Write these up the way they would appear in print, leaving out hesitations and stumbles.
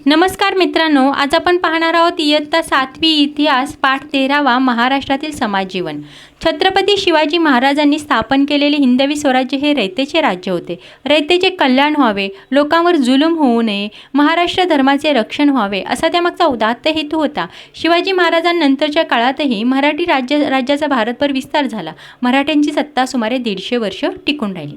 नमस्कार मित्रांनो, आज आपण पाहणार आहोत इयत्ता 7वी इतिहास पाठ 13वा महाराष्ट्रातील समाज जीवन। छत्रपती शिवाजी महाराजांनी स्थापन केलेले हिंदवी स्वराज्य हे रयतेचे राज्य होते। रयतेचे कल्याण व्हावे, लोकांवर जुलूम होऊ नये, महाराष्ट्र धर्माचे रक्षण व्हावे असा त्यामागचा उदात्त हेतू होता। शिवाजी महाराजांनंतरच्या काळातही मराठी राज्याचा भारतभर विस्तार झाला। मराठ्यांची सत्ता सुमारे 150 वर्ष टिकून राहिली।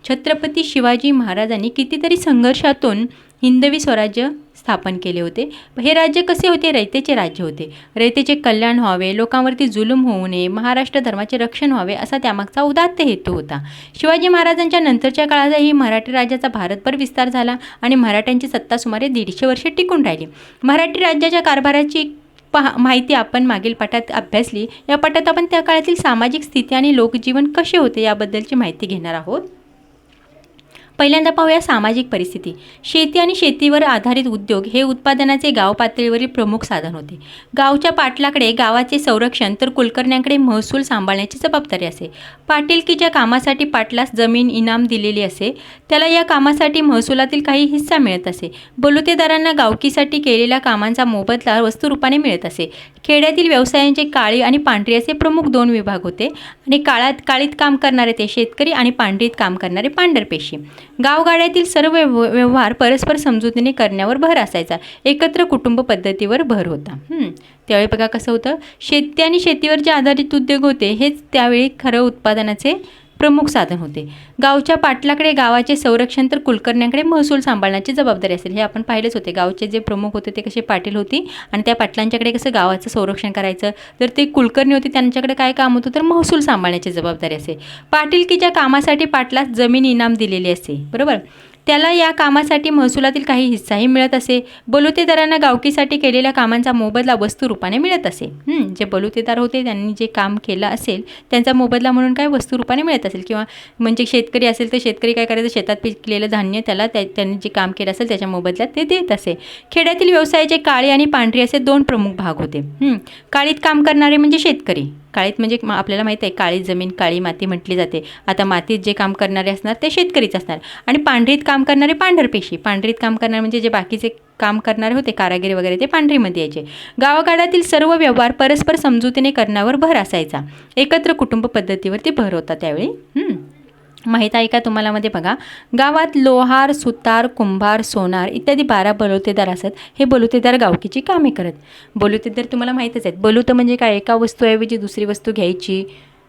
छत्रपती शिवाजी महाराजांनी कितीतरी संघर्षातून हिंदवी स्वराज्य स्थापन केले होते। हे राज्य कसे होते? रयतेचे राज्य होते। रयतेचे कल्याण व्हावे, लोकांवरती जुलूम होऊ नये, महाराष्ट्र धर्माचे रक्षण व्हावे असा त्यामागचा उदात्त हेतू होता। शिवाजी महाराजांच्या नंतरच्या काळातही मराठी राज्याचा भारतभर विस्तार झाला आणि मराठ्यांची सत्ता सुमारे 150 वर्षे टिकून राहिली। मराठी राज्याच्या कारभाराची माहिती आपण मागील पाठात अभ्यासली। या पाठात आपण त्या काळातील सामाजिक स्थिती आणि लोकजीवन कसे होते याबद्दलची माहिती घेणार आहोत। पहिल्यांदा पाहूया सामाजिक परिस्थिती। शेती आणि शेतीवर आधारित उद्योग हे उत्पादनाचे गाव पातळीवरील प्रमुख साधन होते। गावच्या पाटलाकडे गावाचे संरक्षण तर कुलकर्ण्यांकडे महसूल सांभाळण्याची जबाबदारी असे। पाटीलकीच्या कामासाठी पाटलास जमीन इनाम दिलेली असे, त्याला या कामासाठी महसुलातील काही हिस्सा मिळत असे। बलुतेदारांना गावकीसाठी केलेल्या कामांचा मोबदला वस्तुरूपाने मिळत असे। खेड्यातील व्यवसायांचे काळी आणि पांढरी असे प्रमुख 2 विभाग होते आणि काळीत काम करणारे ते शेतकरी आणि पांढरीत काम करणारे पांढरपेशी। गावगाड्यातील सर्व व्यवहार परस्पर समजुतीने करण्यावर भर असायचा। एकत्र कुटुंब पद्धतीवर भर होता। त्यावेळी बघा कसं होतं, शेती आणि शेतीवर जे आधारित उद्योग होते हेच त्यावेळी खरं उत्पादनाचे प्रमुख साधन होते। गावच्या पाटलाकडे गावाचे संरक्षण तर कुलकर्ण्यांकडे महसूल सांभाळण्याची जबाबदारी असेल। हे आपण पाहिलेच होते। गावचे जे प्रमुख होते ते कसे पाटील होती आणि त्या पाटलांच्याकडे कसं गावाचं संरक्षण करायचं, तर ते कुलकर्णी होते त्यांच्याकडे काय काम होतं तर महसूल सांभाळण्याची जबाबदारी असे। पाटीलकीच्या कामासाठी पाटलास जमीन इनाम दिलेली असे, बरोबर, त्याला या कामासाठी महसुलातील काही हिस्साही मिळत असे। बलुतेदारांना गावकीसाठी केलेल्या कामांचा मोबदला वस्तुरूपाने मिळत असे। जे बलुतेदार होते त्यांनी जे काम केलं असेल त्यांचा मोबदला म्हणून काय वस्तुरूपाने मिळत असेल, किंवा म्हणजे शेतकरी असेल तर शेतकरी काय करायचं, शेतात पिकलेलं धान्य त्याला त्यांनी जे काम केलं असेल त्याच्या मोबदल्यात ते देत असे। खेड्यातील व्यवसायाचे काळी आणि पांढरी असे 2 प्रमुख भाग होते। काळीत काम करणारे म्हणजे शेतकरी। काळीत म्हणजे आपल्याला माहिती आहे काळी जमीन काळी माती म्हटली जाते। आता मातीत जे काम करणारे असणार ते शेतकरीच असणार आणि पांढरीत काम करणारे पांढरपेशी। पांढरीत काम करणारे म्हणजे जे बाकीचे काम करणारे होते कारागिरी वगैरे ते पांढरीमध्ये यायचे। गावागाड्यातील सर्व व्यवहार परस्पर समजुतीने करण्यावर भर असायचा। एकत्र कुटुंब पद्धतीवरती भर होता त्यावेळी। माहीत आहे का तुम्हाला? मध्ये बघा, गावात लोहार, सुतार, कुंभार, सोनार इत्यादी 12 बलुतेदार असत। हे बलुतेदार गावकीची कामे करत। बलुतेदार तुम्हाला माहीतच आहेत। बलुत म्हणजे काय, एका वस्तूऐवजी दुसरी वस्तू घ्यायची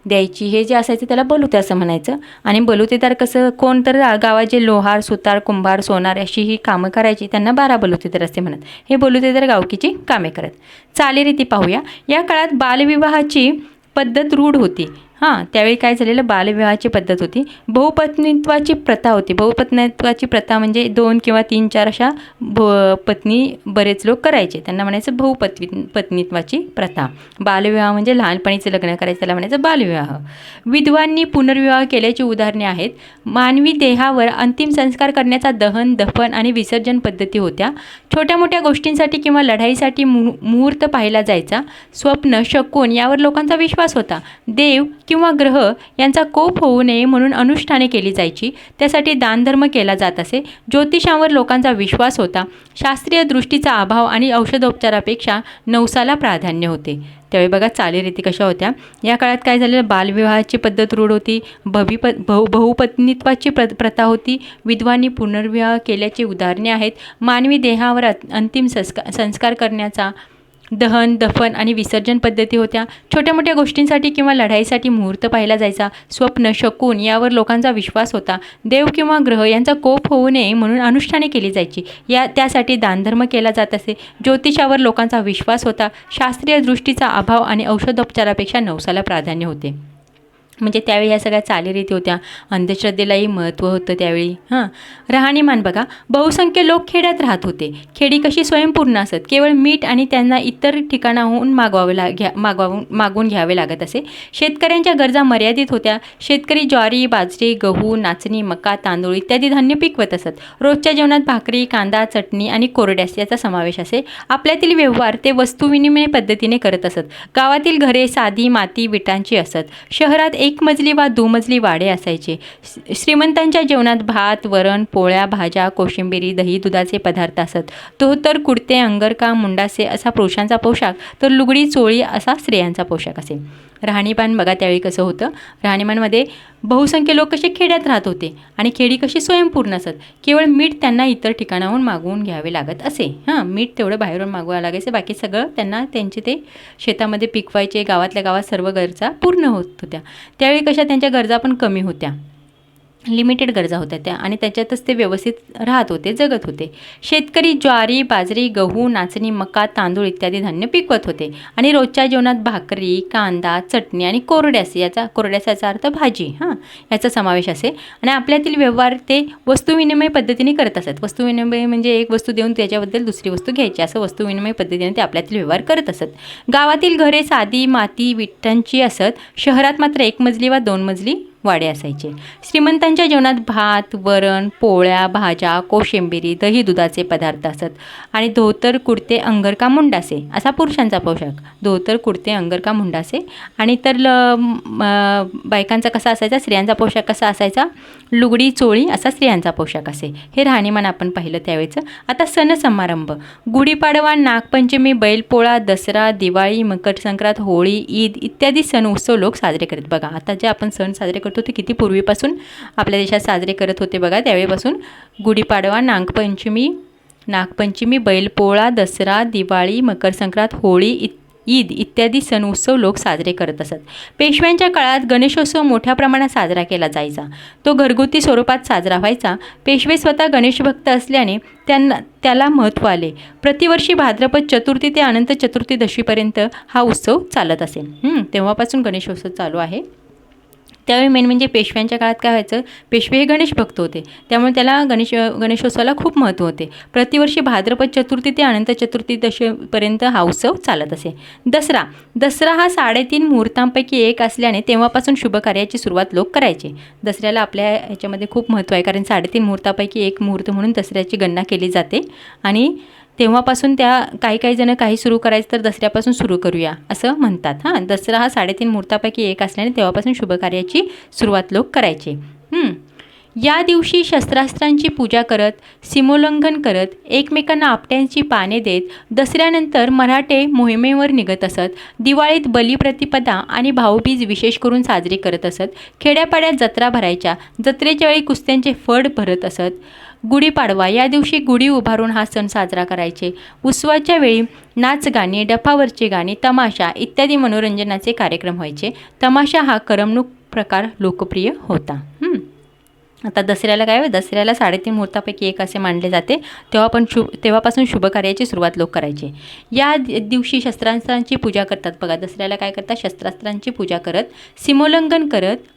द्यायची, हे जे असायचं त्याला बलुते असं म्हणायचं। आणि बलुतेदार कसं, कोण तर गावात जे लोहार, सुतार, कुंभार, सोनार अशी ही कामं करायची त्यांना 12 बलुतेदार असे म्हणत। हे बलुतेदार गावकीची कामे करत। चालीरीती पाहूया। या काळात बालविवाहाची पद्धत रूढ होती। त्यावेळी काय झालेलं, बालविवाहाची पद्धत होती। बहुपत्नीत्वाची प्रथा होती। बहुपत्नीत्वाची प्रथा म्हणजे 2 किंवा 3-4 अशा पत्नी बरेच लोक करायचे, त्यांना म्हणायचं बहुपत्नीत्वाची प्रथा। बालविवाह म्हणजे लहानपणीचे लग्न करायचं त्याला म्हणायचं बालविवाह। विधवांनी पुनर्विवाह केल्याची उदाहरणे आहेत। मानवी देहावर अंतिम संस्कार करण्याचा दहन, दफन आणि विसर्जन पद्धती होत्या। छोट्या मोठ्या गोष्टींसाठी किंवा लढाईसाठी मुहूर्त पाहिला जायचा। स्वप्न, शकुन यावर लोकांचा विश्वास होता। देव किंवा ग्रह यांचा कोप होऊ नये म्हणून अनुष्ठाने केली जायची, त्यासाठी दानधर्म केला जात असे। ज्योतिषांवर लोकांचा विश्वास होता। शास्त्रीय दृष्टीचा अभाव आणि औषधोपचारापेक्षा नवसाला प्राधान्य होते। त्यावेळी बघा चालीरीती कशा होत्या। या काळात काय झालेलं, बालविवाहाची पद्धत रूढ होती। बहुपत्नीत्वाची प्रथा होती। विधवांनी पुनर्विवाह केल्याची उदाहरणे आहेत। मानवी देहावर अंतिम संस्कार करण्याचा दहन, दफन आणि विसर्जन पद्धती होत्या। छोट्या मोठ्या गोष्टींसाठी किंवा लढाईसाठी मुहूर्त पाहिला जायचा। स्वप्न, शकुन यावर लोकांचा विश्वास होता। देव किंवा ग्रह यांचा कोप होऊ नये म्हणून अनुष्ठाने केली जायची, त्यासाठी दानधर्म केला जात असे। ज्योतिषावर लोकांचा विश्वास होता। शास्त्रीय दृष्टीचा अभाव आणि औषधोपचारापेक्षा नवसाला प्राधान्य होते। म्हणजे त्यावेळी ह्या सगळ्या चालीरीती होत्या। अंधश्रद्धेलाही महत्त्व होतं त्यावेळी। राहणीमान बघा, बहुसंख्य लोक खेड्यात राहत होते। खेडी कशी स्वयंपूर्ण असत, केवळ मीठ आणि त्यांना इतर ठिकाणाहून मागवून घ्यावे लागत असे। शेतकऱ्यांच्या गरजा मर्यादित होत्या। शेतकरी ज्वारी, बाजरी, गहू, नाचणी, मका, तांदूळ इत्यादी धान्य पिकवत असत। रोजच्या जेवणात भाकरी, कांदा, चटणी आणि कोरड्यास याचा समावेश असे। आपल्यातील व्यवहार ते वस्तुविनिमय पद्धतीने करत असत। गावातील घरे साधी माती विटांची असत। शहरात एक मजली वा दुमजली वाडे असायचे. श्रीमंतांच्या जेवणात भात, वरण, पोळ्या, भाज्या, कोशिंबिरी, दही, दुधाचे पदार्थ असत. धोतर, कुर्ते, अंगरखा, मुंडासे असा पुरुषांचा पोशाख, तर लुगडी, चोळी असा स्त्रियांचा पोशाख असे. राहणीमान बघा त्यावेळी कसं होतं. राहणीमानमध्ये बहुसंख्य लोक कसे खेड्यात राहत होते आणि खेडी कशी स्वयंपूर्ण असत. केवळ मीठ त्यांना इतर ठिकाणाहून मागवून घ्यावे लागत असे. मीठ तेवढं बाहेरून मागवावं लागायचं, बाकी सगळं त्यांना त्यांचे ते शेतामध्ये पिकवायचे. गावातल्या गावात सर्व गरजा पूर्ण होत होत्या. त्यावेळी कशा त्यांच्या गरजा पण कमी होत्या, लिमिटेड गरजा होत्या त्या, आणि त्याच्यातच ते व्यवस्थित राहत होते, जगत होते. शेतकरी ज्वारी, बाजरी, गहू, नाचणी, मका, तांदूळ इत्यादी धान्य पिकवत होते आणि रोजच्या जेवणात भाकरी, कांदा, चटणी आणि कोरड्यास, कोरड्याचा अर्थ भाजी, याचा समावेश असे. आणि आपल्यातील व्यवहार ते वस्तुविनिमय पद्धतीने करत असत. वस्तुविनिमय म्हणजे एक वस्तू देऊन त्याच्याबद्दल दुसरी वस्तू घ्यायची, असं वस्तुविनिमय पद्धतीने ते आपल्यातील व्यवहार करत असत. गावातील घरे साधी माती विटांची असत. शहरात मात्र एक मजली वा दोन मजली वाडे असायचे. श्रीमंतांच्या जेवणात भात, वरण, पोळ्या, भाज्या, कोशिंबिरी, दही, दुधाचे पदार्थ असत. आणि धोतर, कुर्ते, अंगरखा, मुंडासे असा पुरुषांचा पोशाख. धोतर, कुर्ते, अंगरखा, मुंडासे. आणि तर बायकांचा कसा असायचा, स्त्रियांचा पोशाख कसा असायचा, लुगडी, चोळी असा स्त्रियांचा पोशाख असे. हे राहणीमान आपण पाहिलं त्यावेळेचं. आता सण समारंभ. गुढीपाडवा, नागपंचमी, बैलपोळा, दसरा, दिवाळी, मकर संक्रांत, होळी, ईद इत्यादी सण उत्सव लोक साजरे करत. बघा आता जे आपण सण साजरे करतो ते किती पूर्वीपासून आपल्या देशात साजरे करत होते बघा. त्यावेळीपासून गुढीपाडवा, नागपंचमी, बैलपोळा, दसरा, दिवाळी, मकर संक्रांत, होळी, ईद इत्यादी सण उत्सव लोक साजरे करत असत. पेशव्यांच्या काळात गणेशोत्सव मोठ्या प्रमाणात साजरा केला जायचा. तो घरगुती स्वरूपात साजरा व्हायचा. पेशवे स्वतः गणेशभक्त असल्याने त्याला महत्त्व आले. प्रतिवर्षी भाद्रपद चतुर्थी ते अनंत चतुर्थीदशीपर्यंत हा उत्सव चालत असे. तेव्हापासून गणेशोत्सव चालू आहे. त्यावेळी मेन म्हणजे पेशव्यांच्या काळात काय व्हायचं, पेशवे हे गणेश भक्त होते, त्यामुळे त्याला गणेशोत्सवाला खूप महत्त्व होते. प्रतिवर्षी भाद्रपद चतुर्थी ते अनंत चतुर्थीदशीपर्यंत हा उत्सव चालत असे. दसरा हा 3.5 मुहूर्तांपैकी एक असल्याने तेव्हापासून शुभ कार्याची सुरुवात लोक करायचे. दसऱ्याला आपल्या ह्याच्यामध्ये खूप महत्त्व आहे, कारण 3.5 मुहूर्तापैकी एक मुहूर्त म्हणून दसऱ्याची गणना केली जाते. आणि तेव्हापासून काही जण काही सुरू करायचं तर दसऱ्यापासून सुरू करूया असं म्हणतात. दसरा हा 3.5 मुहूर्तापैकी एक असल्याने तेव्हापासून शुभकार्याची सुरुवात लोक करायचे. या दिवशी शस्त्रास्त्रांची पूजा करत, सीमोल्लंघन करत, एकमेकांना आपट्यांची पाने देत दसऱ्यानंतर मराठे मोहिमेवर निघत असत. दिवाळीत बलिप्रतिपदा आणि भाऊबीज विशेष करून साजरी करत असत. खेड्यापाड्यात जत्रा भरायच्या. जत्रेच्या वेळी कुस्त्यांचे फड भरत असत. गुढीपाडवा या दिवशी गुढी उभारून हा सण साजरा करायचे. उत्सवाच्या वेळी नाच गाणी, डफावरची गाणी, तमाशा इत्यादी मनोरंजनाचे कार्यक्रम व्हायचे. तमाशा हा करमणूक प्रकार लोकप्रिय होता. आता दसऱ्याला काय, दसऱ्याला 3.5 मुहूर्तापैकी एक असे मानले जाते. तेव्हापासून शुभकार्याची सुरुवात लोक करायचे. या दिवशी शस्त्रास्त्रांची पूजा करतात. बघा दसऱ्याला काय करतात, शस्त्रास्त्रांची पूजा करत, सीमोल्लंघन करत,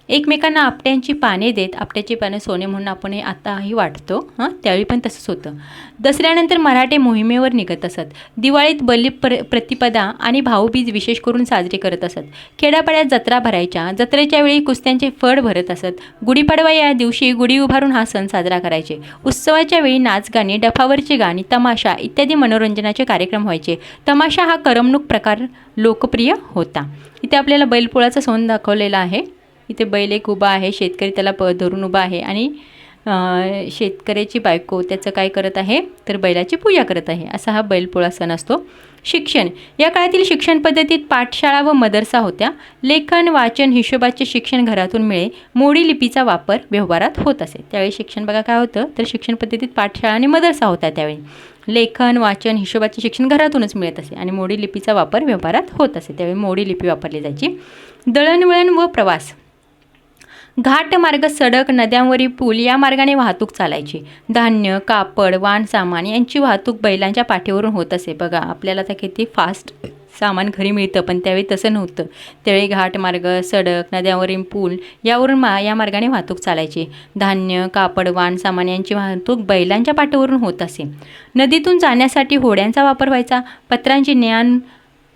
एकमेकांना आपट्यांची पाने देत. आपट्याची पाने सोने म्हणून आपण आताही वाटतो, त्यावेळी पण तसंच होतं. दसऱ्यानंतर मराठे मोहिमेवर निघत असत. दिवाळीत प्रतिपदा आणि भाऊबीज विशेष करून साजरी करत असत. खेड्यापाड्यात जत्रा भरायच्या. जत्रेच्या वेळी कुस्त्यांचे फड भरत असत. गुढीपाडवा या दिवशी गुढी उभारून हा सण साजरा करायचे. उत्सवाच्या वेळी नाच गाणी, डफावरची गाणी, तमाशा इत्यादी मनोरंजनाचे कार्यक्रम व्हायचे. तमाशा हा करमणूक प्रकार लोकप्रिय होता. इथे आपल्याला बैलपोळाचा सण दाखवलेला आहे. इथे बैल एक उभा आहे, शेतकरी त्याला धरून उभा आहे आणि शेतकऱ्याची बायको त्याचं काय करत आहे तर बैलाची पूजा करत आहे. असा हा बैलपोळा सण असतो. शिक्षण. या काळातील शिक्षण पद्धतीत पाठशाळा व मदरसा होत्या. लेखन, वाचन, हिशोबाचे शिक्षण घरातून मिळे. मोडी लिपीचा वापर व्यवहारात होत असे. त्यावेळी शिक्षण बघा काय होतं तर शिक्षण पद्धतीत पाठशाळा आणि मदरसा होता. त्यावेळी लेखन, वाचन, हिशोबाचे शिक्षण घरातूनच मिळत असे आणि मोडी लिपीचा वापर व्यवहारात होत असे. त्यावेळी मोडी लिपी वापरली जायची. दळणवळण व प्रवास. घाटमार्ग, सडक, नद्यांवरील पूल या मार्गाने वाहतूक चालायची. धान्य, कापड, वाण सामान यांची वाहतूक बैलांच्या पाठीवरून होत असे. बघा आपल्याला तर किती फास्ट सामान घरी मिळतं, पण त्यावेळी तसं नव्हतं. त्यावेळी घाटमार्ग, सडक, नद्यांवरील पूल यावरून या मार्गाने वाहतूक चालायची. धान्य, कापड, वाण सामान यांची वाहतूक बैलांच्या पाठीवरून होत असे. नदीतून जाण्यासाठी होड्यांचा वापर व्हायचा. पत्रांची ज्ञान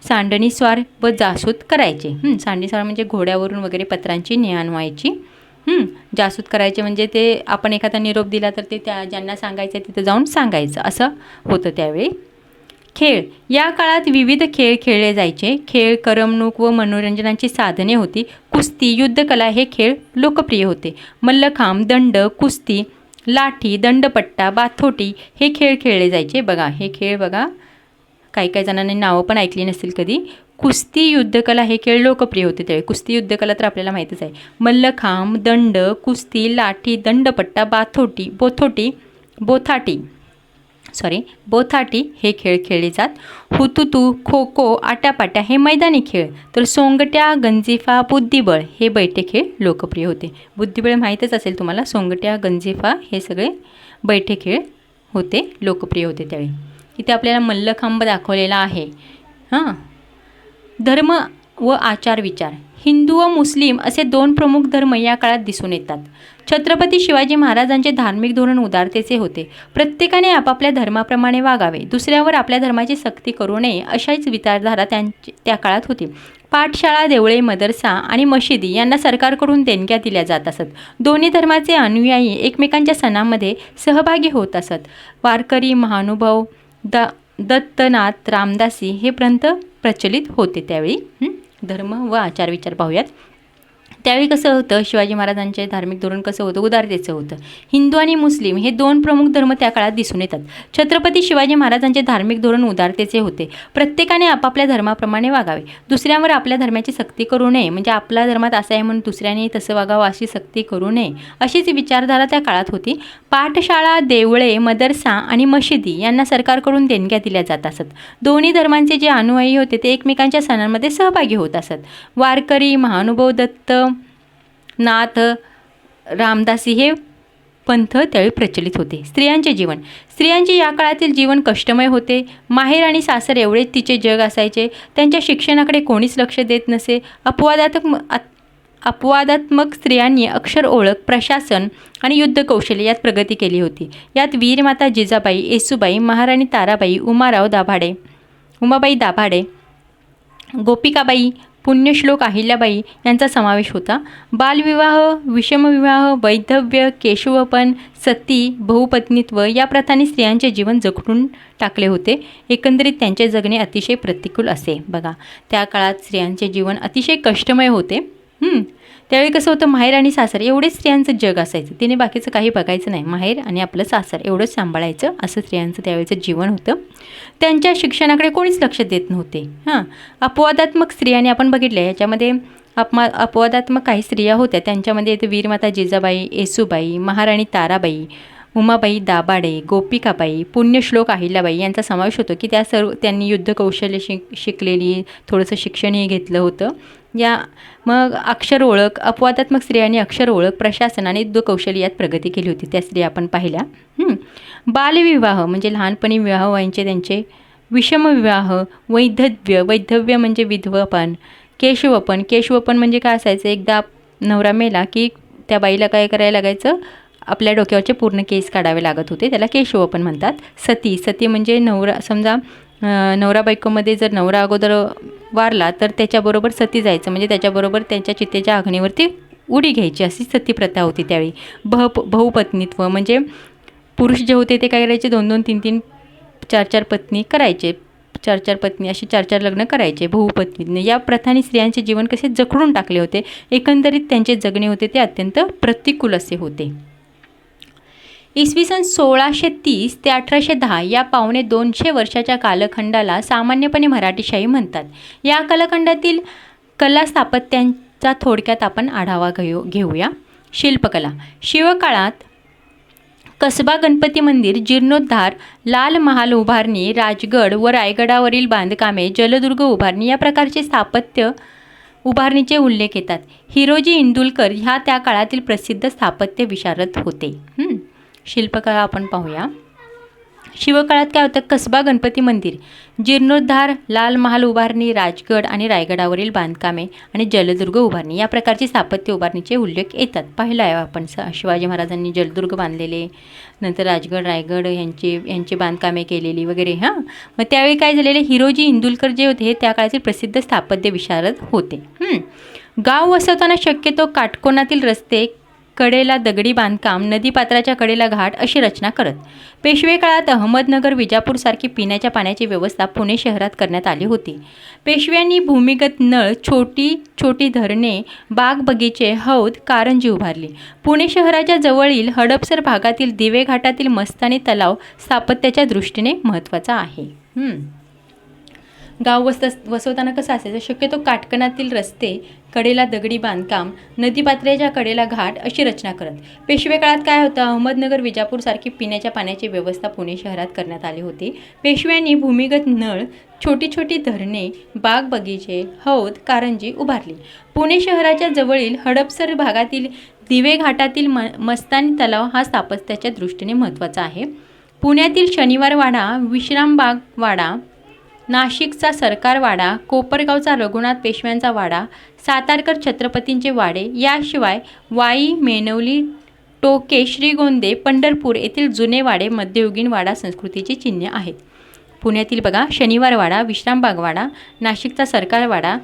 सांडणीस्वार व जासूत करायचे. सांडणीस्वार म्हणजे घोड्यावरून वगैरे पत्रांची नेआण व्हायची. जासूत करायचे म्हणजे ते आपण एखादा निरोप दिला तर ते ज्यांना सांगायचं तिथं जाऊन सांगायचं असं होतं त्यावेळी. खेळ. या काळात विविध खेळ खेळले जायचे. खेळ, करमणूक व मनोरंजनाची साधने होती. कुस्ती, युद्धकला हे खेळ लोकप्रिय होते. मल्लखांब, दंड, कुस्ती, लाठी, दंडपट्टा, बाथोटी हे खेळ खेळले जायचे. बघा हे खेळ बघा, काही जणांनी नावं पण ऐकली नसतील कधी. कुस्ती, युद्धकला हे खेळ लोकप्रिय होते त्यावेळी. कुस्ती, युद्धकला तर आपल्याला माहीतच आहे. मल्लखांब, दंड, कुस्ती, लाठी, दंडपट्टा, बोथाटी हे खेळ खेळले जात. हुतुतू, खो खो, आट्यापाट्या हे मैदानी खेळ. तर सोंगट्या, गंजिफा, बुद्धिबळ हे बैठे खेळ लोकप्रिय होते. बुद्धिबळ माहीतच असेल तुम्हाला. सोंगट्या, गंजिफा हे सगळे बैठे खेळ होते, लोकप्रिय होते त्यावेळी. इथे आपल्याला मल्लखांब दाखवलेला आहे. हां, धर्म व आचार विचार. हिंदू व मुस्लिम असे दोन प्रमुख धर्म या काळात दिसून येतात. छत्रपती शिवाजी महाराजांचे धार्मिक धोरण उदारतेचे होते. प्रत्येकाने आपापल्या धर्माप्रमाणे वागावे, दुसऱ्यावर आपल्या धर्माची सक्ती करू नये अशाच विचारधारा त्या काळात होती. पाठशाळा, देवळे, मदरसा आणि मशिदी यांना सरकारकडून देणग्या दिल्या जात असत. दोन्ही धर्माचे अनुयायी एकमेकांच्या सणांमध्ये सहभागी होत असत. वारकरी, महानुभाव, दत्तनाथ, रामदासी हे ग्रंथ प्रचलित होते त्यावेळी. धर्म व आचारविचार पाहूयात. त्यावेळी कसं होतं, शिवाजी महाराजांचे धार्मिक धोरण कसं होतं, उदारतेचं होतं. हिंदू आणि मुस्लिम हे दोन प्रमुख धर्म त्या काळात दिसून येतात. छत्रपती शिवाजी महाराजांचे धार्मिक धोरण उदारतेचे होते. प्रत्येकाने आपापल्या धर्माप्रमाणे वागावे, दुसऱ्यावर आपल्या धर्माची सक्ती करू नये. म्हणजे आपल्या धर्मात असं आहे म्हणून दुसऱ्याने तसं वागावं अशी सक्ती करू नये अशीच विचारधारा त्या काळात होती. पाठशाळा, देवळे, मदरसा आणि मशिदी यांना सरकारकडून देणग्या दिल्या जात असत. दोन्ही धर्मांचे जे अनुयायी होते ते एकमेकांच्या सणांमध्ये सहभागी होत असत. वारकरी, महानुभाव, दत्तनाथ, रामदासी हे पंथ त्यावेळी प्रचलित होते. स्त्रियांचे जीवन. स्त्रियांचे या काळातील जीवन कष्टमय होते. माहेर आणि सासर एवढेच तिचे जग असायचे. त्यांच्या शिक्षणाकडे कोणीच लक्ष देत नसे. अपवादात्मक स्त्रियांनी अक्षर ओळख, प्रशासन आणि युद्ध कौशल्य यात प्रगती केली होती. यात वीरमाता जिजाबाई, येसूबाई, महाराणी ताराबाई, उमाबाई दाभाडे, गोपिकाबाई, पुण्यश्लोक अहिल्याबाई यांचा समावेश होता. बालविवाह, विषमविवाह, वैधव्य, केशवपण, सती, बहुपत्नीत्व या प्रथांनी स्त्रियांचे जीवन जखडून टाकले होते. एकंदरीत त्यांचे जगणे अतिशय प्रतिकूल असे. बघा त्या काळात स्त्रियांचे जीवन अतिशय कष्टमय होते. त्यावेळी कसं होतं, माहेर आणि सासर एवढेच स्त्रियांचं जग असायचं. तिने बाकीचं काही बघायचं नाही. माहेर आणि आपलं सासर एवढंच सांभाळायचं असं स्त्रियांचं त्यावेळेचं जीवन होतं. त्यांच्या शिक्षणाकडे कोणीच लक्ष देत नव्हते. अपवादात्मक स्त्रियांनी आपण बघितलं याच्यामध्ये अपवादात्मक काही स्त्रिया होत्या. त्यांच्यामध्ये येते वीरमाता जिजाबाई, येसूबाई, महाराणी ताराबाई, उमाबाई दाभाडे, गोपिकाबाई, पुण्यश्लोक अहिल्याबाई यांचा समावेश होतो की त्यांनी युद्ध कौशल्य शिकलेली, थोडंसं शिक्षणही घेतलं होतं. मग अक्षर ओळख, अपवादात्मक स्त्रियांनी अक्षर ओळख, प्रशासन आणि युद्ध कौशल्य यात प्रगती केली होती. त्या स्त्रिया आपण पाहिल्या. बालविवाह म्हणजे लहानपणी विवाह व्हायचे त्यांचे. विषमविवाह, वैधव्य म्हणजे विधवापण, केशवपण म्हणजे काय असायचं, एकदा नवरा मेला की त्या बाईला काय करायला लागायचं, आपल्या डोक्यावरचे पूर्ण केस काढावे लागत होते, त्याला केशवपण म्हणतात. सती म्हणजे समजा नवरा बायकोमध्ये जर नवरा अगोदर वारला तर त्याच्याबरोबर सती जायचं, म्हणजे त्याच्याबरोबर त्यांच्या चितेच्या अग्नीवरती उडी घ्यायची अशी सती प्रथा होती त्यावेळी. बहुपत्नीत्व म्हणजे पुरुष जे होते ते काय करायचे, 2-2, 3-3, 4-4 पत्नी करायचे. 4-4 पत्नी अशी 4-4 लग्न करायचे. बहुपत्नी या प्रथांनी स्त्रियांचे जीवन कसे जखडून टाकले होते. एकंदरीत त्यांचे जगणे होते ते अत्यंत प्रतिकूल असे होते. इसवी सन 1630 ते 1810 या 250 वर्षाच्या कालखंडाला सामान्यपणे मराठीशाही म्हणतात. या कालखंडातील कला स्थापत्यांचा थोडक्यात आपण आढावा घेऊया. शिल्पकला. शिवकाळात कसबा गणपती मंदिर, जीर्णोद्धार, लाल महाल उभारणी, राजगड व रायगडावरील बांधकामे, जलदुर्ग उभारणी या प्रकारचे स्थापत्य उभारणीचे उल्लेख येतात. हिरोजी इंदुलकर ह्या त्या काळातील प्रसिद्ध स्थापत्य विशारद होते. शिल्पकला आपण पाहूया. शिवकाळात काय होतं, कसबा गणपती मंदिर, जीर्णोद्धार, लाल महाल उभारणी, राजगड आणि रायगडावरील बांधकामे आणि जलदुर्ग उभारणी या प्रकारचे स्थापत्य उभारणीचे उल्लेख येतात. पाहिलं आहे आपण शिवाजी महाराजांनी जलदुर्ग बांधलेले, नंतर राजगड, रायगड यांची बांधकामे केलेली वगैरे. मग त्यावेळी काय झालेले, हिरोजी इंदुलकर जे होते हे त्या काळातील प्रसिद्ध स्थापत्य विशारद होते. गाव वसवताना शक्यतो काटकोनातील रस्ते कडेला दगडी बांधकाम, नदीपात्राच्या कडेला घाट अशी रचना करत. पेशवे काळात अहमदनगर, विजापूरसारखी पिण्याच्या पाण्याची व्यवस्था पुणे शहरात करण्यात आली होती. पेशव्यांनी भूमिगत नळ, छोटी छोटी धरणे, बाग बगीचे, हौद, कारंजी उभारली. पुणे शहराच्या जवळील हडपसर भागातील दिवे घाटातील मस्तानी तलाव स्थापत्याच्या दृष्टीने महत्त्वाचा आहे. गाव वसवताना कसं असायचं, शक्यतो काटकणातील रस्ते, कडेला दगडी बांधकाम, नदीपात्राच्या कडेला घाट अशी रचना करत. पेशवे काळात काय होतं, अहमदनगर, विजापूरसारखी पिण्याच्या पाण्याची व्यवस्था पुणे शहरात करण्यात आली होती. पेशव्यांनी भूमिगत नळ, छोटी छोटी धरणे, बाग बगीचे, हौद, कारंजी उभारली. पुणे शहराच्या जवळील हडपसर भागातील दिवे घाटातील मस्तानी तलाव हा स्थापत्याच्या दृष्टीने महत्त्वाचा आहे. पुण्यातील शनिवार वाडा, विश्रामबाग वाडा, नाशिकचा सरकार वाडा, कोपरगावचा रघुनाथ पेशव्यांचा वाडा, सातारकर छत्रपतींचे वाडे, याशिवाय वाई, मेनवली, टोके, श्रीगोंदे, पंढरपूर येथील जुने वाडे मध्ययुगीन वाडा संस्कृतीची चिन्हे आहेत. पुण्यातील बघा, शनिवार वाडा, विश्रामबाग वाडा, नाशिकचा सरकार वाडा,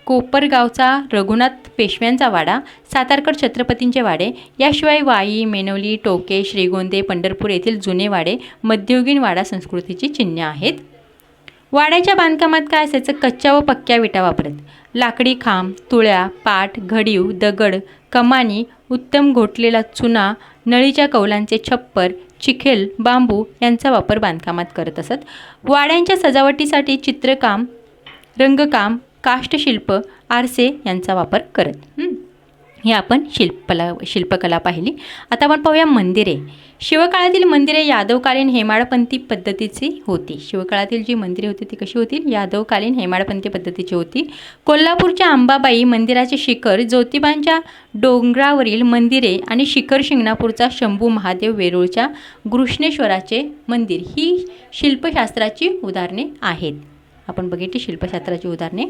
कोपरगावचा रघुनाथ पेशव्यांचा वाडा, सातारकर छत्रपतींचे वाडे, याशिवाय वाई, मेनवली, टोके, श्रीगोंदे, पंढरपूर येथील जुने वाडे मध्ययुगीन वाडा संस्कृतीची चिन्हे आहेत. वाड्याच्या बांधकामात काय असायचं, कच्च्या व पक्क्या विटा वापरत. लाकडी खांब, तुळ्या, पाट, घडीव, दगड, कमानी, उत्तम घोटलेला चुना, नळीच्या कौलांचे छप्पर, चिखेल, बांबू यांचा वापर बांधकामात करत असत. वाड्यांच्या सजावटीसाठी चित्रकाम, रंगकाम, काष्टशिल्प, आरसे यांचा वापर करत. हे आपण शिल्पकला पाहिली. आता आपण पाहूया मंदिरे. शिवकाळातील मंदिरे यादवकालीन हेमाडपंथी पद्धतीची होती. शिवकाळातील जी मंदिरे होती ती कशी होती, यादवकालीन हेमाडपंथी पद्धतीची होती. कोल्हापूरच्या अंबाबाई मंदिराचे शिखर, ज्योतिबांच्या डोंगरावरील मंदिरे आणि शिखर शिंगणापूरचा शंभू महादेव, वेरूळच्या घृष्णेश्वराचे मंदिर ही शिल्पशास्त्राची उदाहरणे आहेत. आपण बघितली शिल्पशास्त्राची उदाहरणे.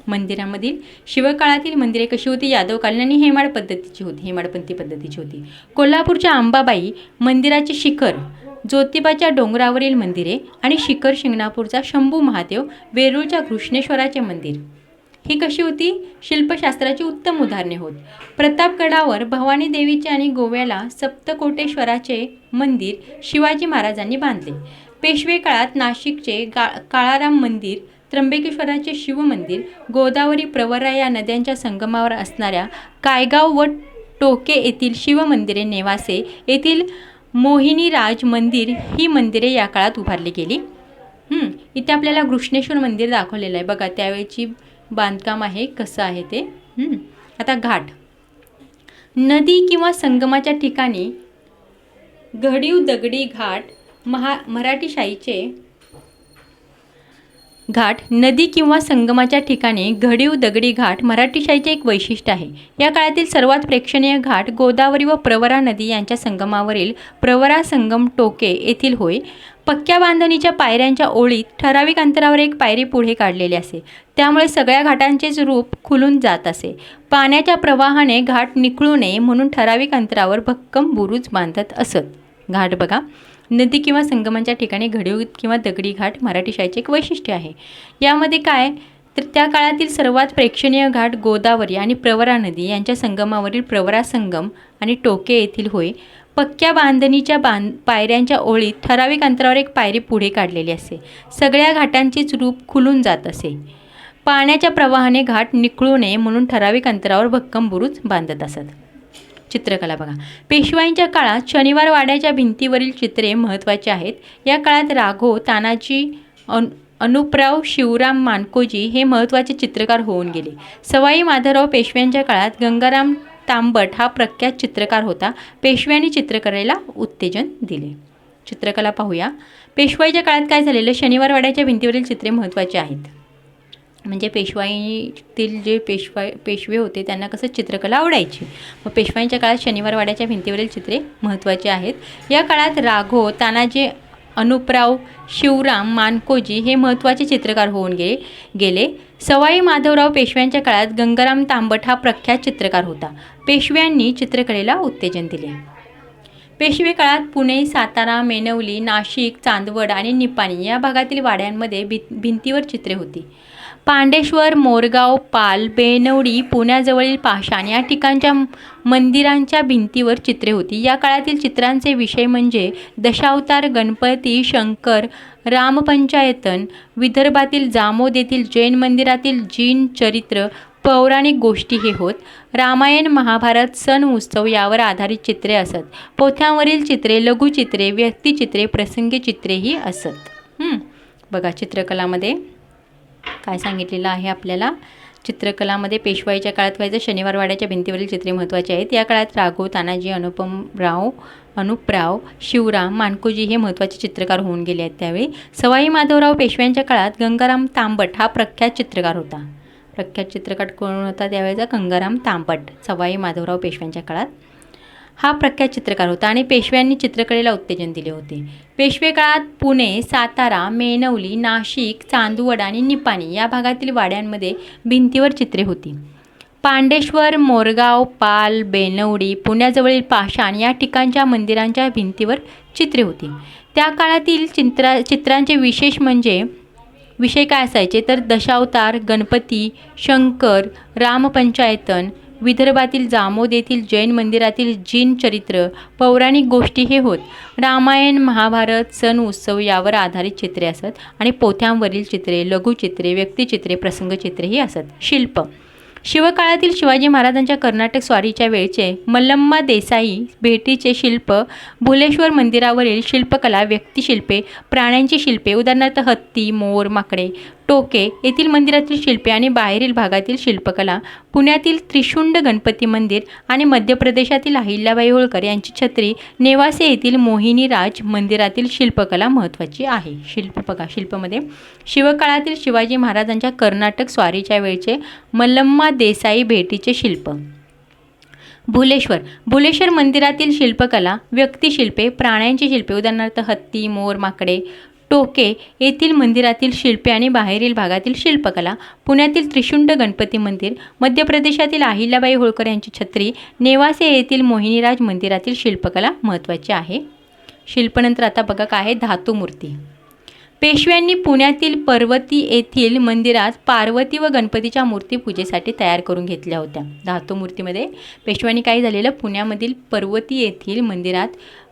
मंदिरामधील शिवकाळातील मंदिरे कशी होती, यादवकालीन आणि हेमाडपंथी पद्धतीची होती. कोल्हापूरच्या अंबाबाई मंदिराचे शिखर, ज्योतिबाच्या डोंगरावरील मंदिरे आणि शिखर शिंगणापूरचा शंभू महादेव, वेरूळच्या घृष्णेश्वराचे मंदिर ही कशी होती, शिल्पशास्त्राची उत्तम उदाहरणे होत. प्रतापगडावर भवानी देवीचे आणि गोव्याला सप्तकोटेश्वराचे मंदिर शिवाजी महाराजांनी बांधले. पेशवे काळात नाशिकचे काळाराम मंदिर, त्र्यंबकेश्वराचे शिवमंदिर, गोदावरी, प्रवरा या नद्यांच्या संगमावर असणाऱ्या कायगाव व टोके येथील शिवमंदिरे, नेवासे येथील मोहिनीराज मंदिर ही मंदिरे या काळात उभारली गेली. इथे आपल्याला घृष्णेश्वर मंदिर दाखवलेलं आहे बघा, त्यावेळेची बांधकाम आहे कसं आहे ते. आता घाट, नदी किंवा संगमाच्या ठिकाणी घडीव दगडी घाट, मराठी शाहीचे घाट, नदी किंवा संगमाच्या ठिकाणी घडीव दगडी घाट मराठीशाहीचे एक वैशिष्ट्य आहे. या काळातील सर्वात प्रेक्षणीय घाट गोदावरी व प्रवरा नदी यांच्या संगमावरील प्रवरा संगम टोके येथील होय. पक्क्या बांधणीच्या पायऱ्यांच्या ओळीत ठराविक अंतरावर एक पायरी पुढे काढलेली असे, त्यामुळे सगळ्या घाटांचेच रूप खुलून जात असे. पाण्याच्या प्रवाहाने घाट निखळू नये म्हणून ठराविक अंतरावर भक्कम बुरुज बांधत असत. घाट बघा, नदी किंवा संगमाच्या ठिकाणी घडीव किंवा दगडी घाट मराठीशाहीचे एक वैशिष्ट्य आहे. यामध्ये काय तर त्या काळातील सर्वात प्रेक्षणीय घाट गोदावरी आणि प्रवरा नदी यांच्या संगमावरील प्रवरा संगम आणि टोके येथील होय. पक्क्या बांधणीच्या पायऱ्यांच्या ओळीत ठराविक अंतरावर एक पायरी पुढे काढलेली असे, सगळ्या घाटांचेच रूप खुलून जात असे. पाण्याच्या प्रवाहाने घाट निखळू नये म्हणून ठराविक अंतरावर भक्कम बुरुज बांधत असत. चित्रकला बघा, पेशवाईंच्या काळात शनिवार वाड्याच्या भिंतीवरील चित्रे महत्त्वाची आहेत. या काळात राघव, तानाजी, अनुपराव, शिवराम मानकोजी हे महत्त्वाचे चित्रकार होऊन गेले. सवाई माधवराव पेशव्यांच्या काळात गंगाराम तांबट हा प्रख्यात चित्रकार होता. पेशव्यांनी चित्रकलेला उत्तेजन दिले. चित्रकला पाहूया. पेशवाईच्या काळात काय झालेलं, शनिवार वाड्याच्या भिंतीवरील चित्रे महत्त्वाची आहेत. म्हणजे पेशवाईतील जे पेशवे होते त्यांना कसं चित्रकला आवडायची. मग पेशवाईंच्या काळात शनिवार वाड्याच्या भिंतीवरील चित्रे महत्त्वाची आहेत. या काळात राघव, तानाजी, अनुपराव, शिवराम मानकोजी हे महत्त्वाचे चित्रकार होऊन गेले. सवाई माधवराव पेशव्यांच्या काळात गंगाराम तांबट हा प्रख्यात चित्रकार होता. पेशव्यांनी चित्रकलेला उत्तेजन दिले. पेशवे काळात पुणे, सातारा, मेनवली, नाशिक, चांदवड आणि निपाणी या भागातील वाड्यांमध्ये भिंतीवर चित्रे होती. पांडेश्वर, मोरगाव, पाल, बेनवडी, पुण्याजवळील पाषाण या ठिकाणच्या मंदिरांच्या भिंतीवर चित्रे होती. या काळातील चित्रांचे विषय म्हणजे दशावतार, गणपती, शंकर, रामपंचायतन, विदर्भातील जामोद येथील जैन मंदिरातील जीन चरित्र, पौराणिक गोष्टी हे होत. रामायण, महाभारत, सण उत्सव यावर आधारित चित्रे असत. पोथ्यांवरील चित्रे, लघुचित्रे, व्यक्तिचित्रे, प्रसंगी चित्रेही असत. बघा चित्रकलामध्ये काय सांगितलेलं आहे आपल्याला. चित्रकलामध्ये पेशवाईच्या काळात व्हायचं. शनिवार वाड्याच्या भिंतीवरील चित्रे महत्त्वाची आहेत. या काळात राघव, तानाजी, अनुपराव, शिवराम, मानकोजी हे महत्त्वाचे चित्रकार होऊन गेले आहेत. त्यावेळी सवाई माधवराव पेशव्यांच्या काळात गंगाराम तांबट हा प्रख्यात चित्रकार होता. प्रख्यात चित्रकार कोण होता त्यावेळेचा? गंगाराम तांबट. सवाई माधवराव पेशव्यांच्या काळात हा प्रख्यात चित्रकार होता आणि पेशव्यांनी चित्रकलेला उत्तेजन दिले होते. पेशवे काळात पुणे, सातारा, मेनवली, नाशिक, चांदवड आणि निपाणी या भागातील वाड्यांमध्ये भिंतीवर चित्रे होती. पांडेश्वर, मोरगाव, पाल, बेनवडी, पुण्याजवळील पाषाण या ठिकाणच्या मंदिरांच्या भिंतीवर चित्रे होती. त्या काळातील चित्रांचे विषय काय असायचे तर दशावतार, गणपती, शंकर, रामपंचायतन, विदर्भातील जामोद येथील जैन मंदिरातील जीन चरित्र, पौराणिक गोष्टी हे होत. रामायण, महाभारत, सण उत्सव यावर आधारित चित्रे असत आणि पोथ्यांवरील चित्रे, लघुचित्रे, व्यक्तिचित्रे, प्रसंगचित्रे ही असत. शिल्प. शिवकाळातील शिवाजी महाराजांच्या कर्नाटक स्वारीच्या वेळचे मल्लम्मा देसाई भेटीचे शिल्प, भुलेश्वर मंदिरावरील शिल्पकला, व्यक्तिशिल्पे, प्राण्यांची शिल्पे उदाहरणार्थ हत्ती, मोर, माकडे, टोके येथील मंदिरातील शिल्पे आणि बाहेरील भागातील शिल्पकला, पुण्यातील त्रिशुंड गणपती मंदिर आणि मध्य प्रदेशातील अहिल्याबाई होळकर यांची छत्री, नेवासे येथील मोहिनीराज मंदिरातील शिल्पकला महत्त्वाची आहे. शिल्प बघा. शिल्पमध्ये शिवकाळातील शिवाजी महाराजांच्या कर्नाटक स्वारीच्या वेळचे मल्लम्मा देसाई भेटीचे शिल्प. भुलेश्वर मंदिरातील शिल्पकला, व्यक्तिशिल्पे, प्राण्यांची शिल्पे उदाहरणार्थ हत्ती, मोर, माकडे, टोके येथील मंदिरातील शिल्पे आणि बाहेरील भागातील शिल्पकला, पुण्यातील त्रिशुंड गणपती मंदिर, मध्य प्रदेशातील अहिल्याबाई होळकर यांची छत्री, नेवासे येथील मोहिनीराज मंदिरातील शिल्पकला महत्त्वाची आहे. शिल्पनंतर आता बघा काय आहे धातुमूर्ती. पेशव्यांनी पुण्यातील पर्वती येथील मंदिरात पार्वती व गणपतीच्या मूर्ती पूजेसाठी तयार करून घेतल्या होत्या. धातुमूर्तीमध्ये पेशव्यांनी काय झालेलं पुण्यामधील पर्वती येथील मंदिरात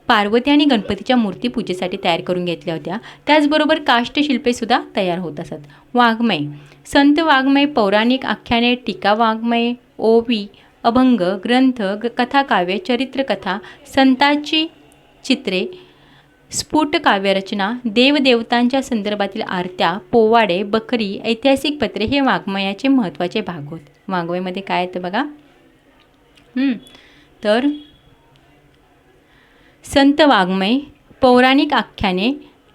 पार्वती आणि गणपतीच्या मूर्ती पूजेसाठी तयार करून घेतल्या होत्या. त्याचबरोबर काष्ठशिल्पेसुद्धा तयार होत असत. वाङ्मय. संत वाङ्मय, पौराणिक आख्याने, टीका वाङ्मय, ओवी, अभंग, ग्रंथ, कथाकाव्य, चरित्रकथा, संतांची चित्रे, स्फुट काव्यरचना, देवदेवतांच्या संदर्भातील आरत्या, पोवाडे, बखरी, ऐतिहासिक पत्रे हे वाङ्मयाचे महत्त्वाचे भाग होत. वाङ्मयमध्ये काय येतं बघा. तर संत वाङ्मय, पौराणिक आख्याने,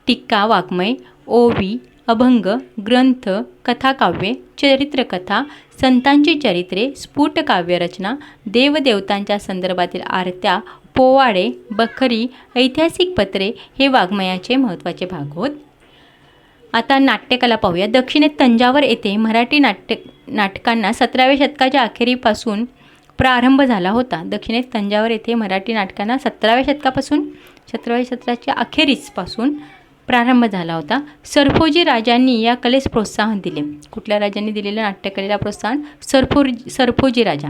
टीका वाङ्मय, ओवी, अभंग, ग्रंथ, कथाकाव्ये, चरित्रकथा, संतांची चरित्रे, स्फुट काव्यरचना, देवदेवतांच्या संदर्भातील आरत्या, पोवाडे, बखरी, ऐतिहासिक पत्रे हे वाङ्मयाचे महत्त्वाचे भाग होत. आता नाट्यकला पाहूया. दक्षिणेत तंजावर येथे मराठी नाटकांना 17व्या शतकाच्या अखेरीपासून प्रारंभ झाला होता. दक्षिणेत तंजावर येथे मराठी नाटकांना 17व्या शतकाच्या अखेरीसपासून प्रारंभ झाला होता. सरफोजी राजांनी या कलेस प्रोत्साहन दिले. कुठल्या राजांनी दिलेलं नाट्यकलेला प्रोत्साहन? सरफोजी राजा.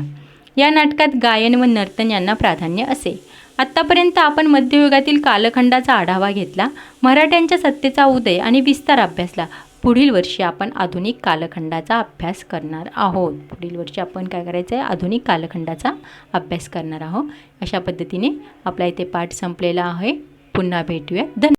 या नाटकात गायन व नर्तन यांना प्राधान्य असे. आत्तापर्यंत आपण मध्ययुगातील कालखंडाचा आढावा घेतला, मराठ्यांच्या सत्तेचा उदय आणि विस्तार अभ्यासला. पुढील वर्षी आपण आधुनिक कालखंडाचा अभ्यास करणार आहोत. पुढील वर्षी आपण काय करायचं आहे? आधुनिक कालखंडाचा अभ्यास करणार आहोत. अशा पद्धतीने आपला इथे पाठ संपलेला आहे. पुन्हा भेटूया. धन्यवाद.